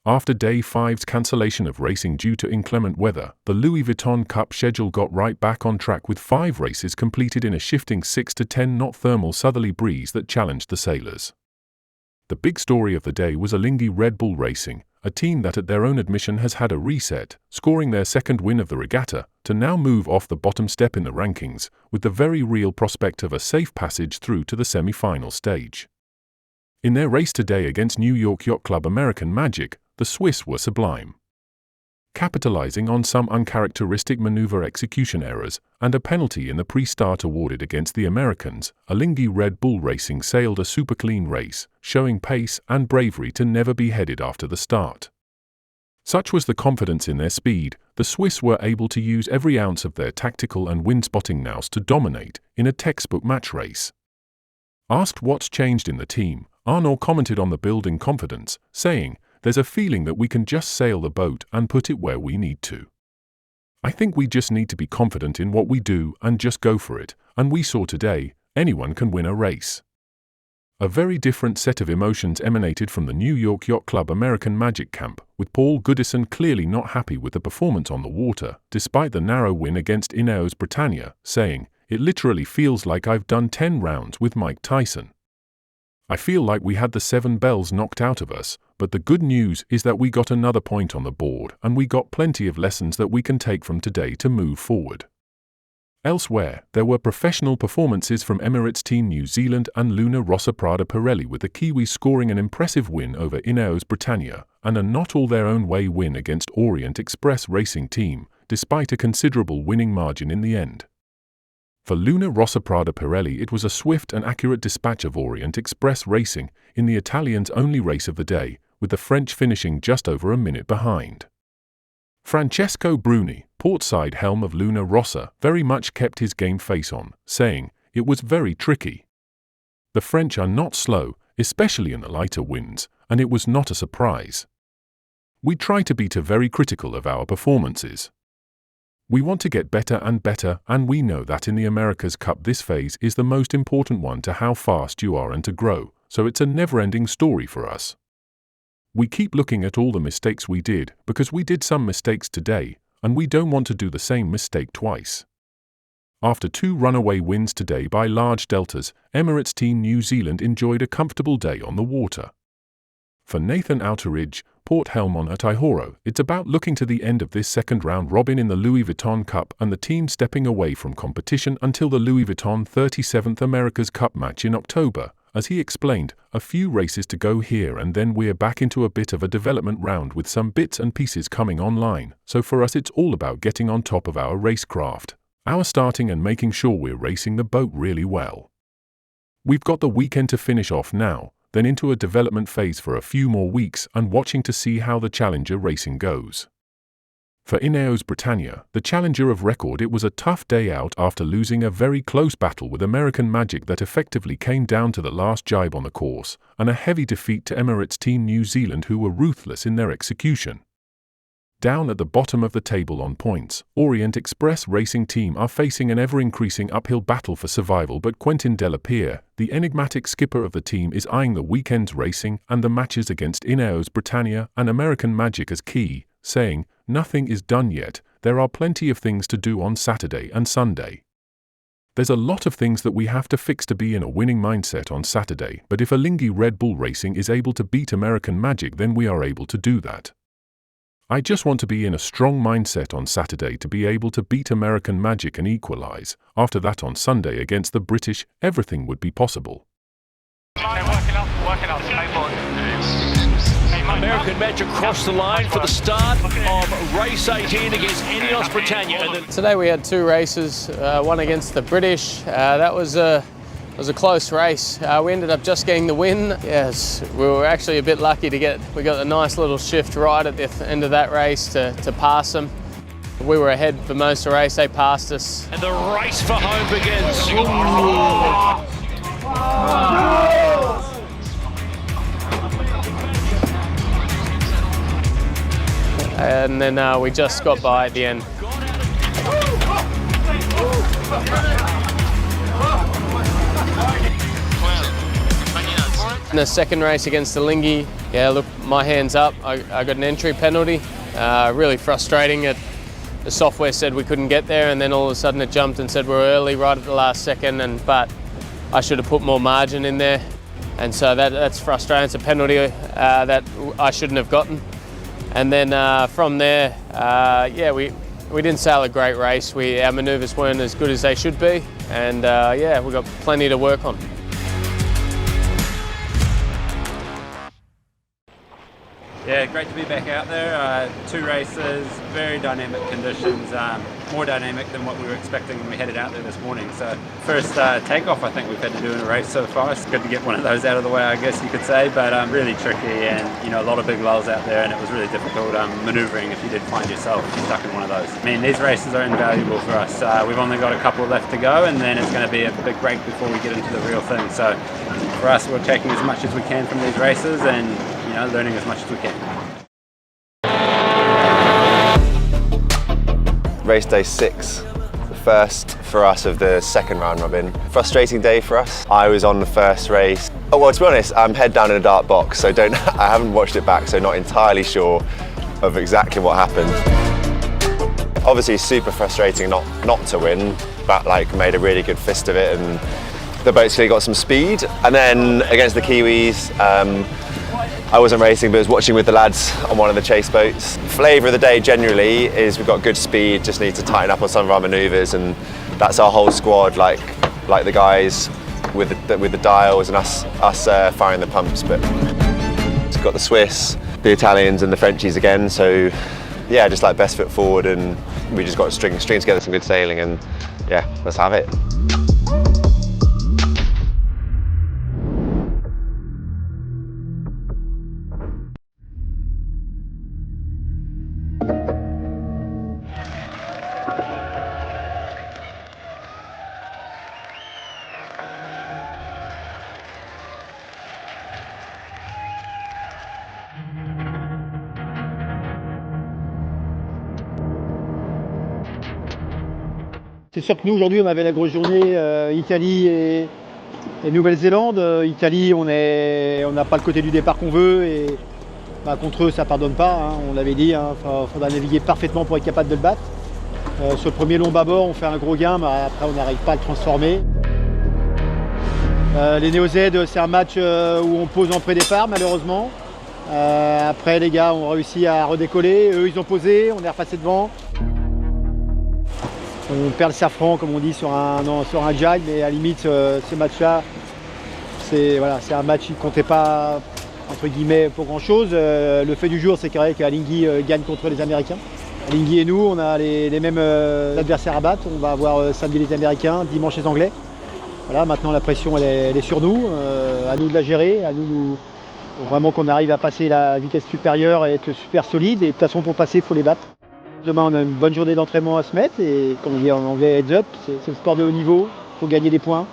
After Day 5's cancellation of racing due to inclement weather, the Louis Vuitton Cup schedule got right back on track with 5 races completed in a shifting 6 to 10 knot thermal southerly breeze that challenged the sailors. The big story of the day was Alinghi Red Bull Racing, a team that at their own admission has had a reset, scoring their second win of the regatta, to now move off the bottom step in the rankings, with the very real prospect of a safe passage through to the semi-final stage. In their race today against New York Yacht Club American Magic, the Swiss were sublime. Capitalising on some uncharacteristic manoeuvre execution errors and a penalty in the pre-start awarded against the Americans, Alinghi Red Bull Racing sailed a super clean race, showing pace and bravery to never be headed after the start. Such was the confidence in their speed, the Swiss were able to use every ounce of their tactical and wind-spotting nous to dominate in a textbook match race. Asked what's changed in the team, Arnaud commented on the building confidence, saying, "There's a feeling that we can just sail the boat and put it where we need to. I think we just need to be confident in what we do and just go for it, and we saw today, anyone can win a race." A very different set of emotions emanated from the New York Yacht Club American Magic camp, with Paul Goodison clearly not happy with the performance on the water, despite the narrow win against INEOS Britannia, saying, "It literally feels like I've done 10 rounds with Mike Tyson. I feel like we had the 7 bells knocked out of us, but the good news is that we got another point on the board and we got plenty of lessons that we can take from today to move forward." Elsewhere, there were professional performances from Emirates Team New Zealand and Luna Rossa Prada Pirelli, with the Kiwis scoring an impressive win over INEOS Britannia and a not-all-their-own-way win against Orient Express Racing Team, despite a considerable winning margin in the end. For Luna Rossa Prada Pirelli, it was a swift and accurate dispatch of Orient Express Racing in the Italians' only race of the day, with the French finishing just over a minute behind. Francesco Bruni, portside helm of Luna Rossa, very much kept his game face on, saying, "It was very tricky. The French are not slow, especially in the lighter winds, and it was not a surprise. We try to be very critical of our performances. We want to get better, and we know that in the America's Cup this phase is the most important one to how fast you are and to grow, so it's a never-ending story for us. We keep looking at all the mistakes we did, because we did some mistakes today, and we don't want to do the same mistake twice." After 2 runaway wins today by large deltas, Emirates Team New Zealand enjoyed a comfortable day on the water. For Nathan Outeridge, port helm on Ataihoro, it's about looking to the end of this second round robin in the Louis Vuitton Cup and the team stepping away from competition until the Louis Vuitton 37th America's Cup match in October. As he explained, a few races to go here and then we're back into a bit of a development round with some bits and pieces coming online, so for us it's all about getting on top of our racecraft, our starting and making sure we're racing the boat really well. We've got the weekend to finish off now, then into a development phase for a few more weeks and watching to see how the Challenger racing goes. For INEOS Britannia, the challenger of record, it was a tough day out after losing a very close battle with American Magic that effectively came down to the last jibe on the course, and a heavy defeat to Emirates Team New Zealand, who were ruthless in their execution. Down at the bottom of the table on points, Orient Express Racing Team are facing an ever-increasing uphill battle for survival, but Quentin Delapierre, the enigmatic skipper of the team, is eyeing the weekend's racing and the matches against INEOS Britannia and American Magic as key, saying, "Nothing is done yet, there are plenty of things to do on Saturday and Sunday. There's a lot of things that we have to fix to be in a winning mindset on Saturday, but if Alinghi Red Bull Racing is able to beat American Magic, then we are able to do that. I just want to be in a strong mindset on Saturday to be able to beat American Magic and equalize. After that on Sunday against the British, everything would be possible." American Magic crossed the line for the start of race 18 against INEOS Britannia. Today we had 2 races, one against the British. That was a close race. We ended up just getting the win. Yes, we were actually a bit lucky we got a nice little shift right at the end of that race to pass them. We were ahead for most of the race, they passed us. And the race for home begins. And then we just got by at the end. In the second race against Alinghi, yeah, look, my hand's up. I got an entry penalty. Really frustrating. The software said we couldn't get there, and then all of a sudden it jumped and said we're early right at the last second. But I should have put more margin in there, and so that's frustrating. It's a penalty that I shouldn't have gotten. And then from there, yeah, we didn't sail a great race. Our manoeuvres weren't as good as they should be, and yeah, we've got plenty to work on. Yeah, great to be back out there. 2 races, very dynamic conditions, more dynamic than what we were expecting when we headed out there this morning. So first takeoff I think we've had to do in a race so far. It's good to get one of those out of the way, I guess you could say, but really tricky, and you know, a lot of big lulls out there, and it was really difficult manoeuvring if you did find yourself stuck in one of those. I mean, these races are invaluable for us. We've only got a couple left to go, and then it's going to be a big break before we get into the real thing. So for us, we're taking as much as we can from these races, and learning as much as we can. Race day 6, the first for us of the second round robin. Frustrating day for us. I was on the first race. Oh well, to be honest, I'm head down in a dark box, so I haven't watched it back, so not entirely sure of exactly what happened. Obviously super frustrating not to win, but made a really good fist of it, and the boat's clearly got some speed. And then against the Kiwis, I wasn't racing, but was watching with the lads on one of the chase boats. Flavour of the day generally is we've got good speed, just need to tighten up on some of our manoeuvres, and that's our whole squad, like the guys with the dials and us firing the pumps. But we've got the Swiss, the Italians and the Frenchies again, so yeah, just best foot forward, and we just got to string together some good sailing, and yeah, let's have it. C'est sûr que nous aujourd'hui on avait la grosse journée Italie et Nouvelle-Zélande. Italie on n'a pas le côté du départ qu'on veut, et contre eux ça pardonne pas, hein, on l'avait dit, hein, faudra naviguer parfaitement pour être capable de le battre. Sur le premier long bâbord on fait un gros gain, mais après on n'arrive pas à le transformer. Les Néo-Z c'est un match où on pose en pré-départ malheureusement. Après les gars ont réussi à redécoller, eux ils ont posé, on est repassé devant. On perd le safran, comme on dit, sur un jibe, mais à la limite, ce match-là, c'est un match qui ne comptait pas, entre guillemets, pour grand-chose. Le fait du jour, c'est qu'Alinghi gagne contre les Américains. Alinghi et nous, on a les mêmes adversaires à battre. On va avoir samedi les Américains, dimanche les Anglais. Voilà, maintenant la pression, elle est sur nous. À nous de la gérer, à nous vraiment qu'on arrive à passer la vitesse supérieure et être super solide. Et de toute façon, pour passer, il faut les battre. Demain, on a une bonne journée d'entraînement à se mettre, et comme on dit en anglais, heads up, c'est le sport de haut niveau, il faut gagner des points,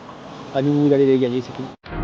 à nous d'aller les gagner, c'est tout.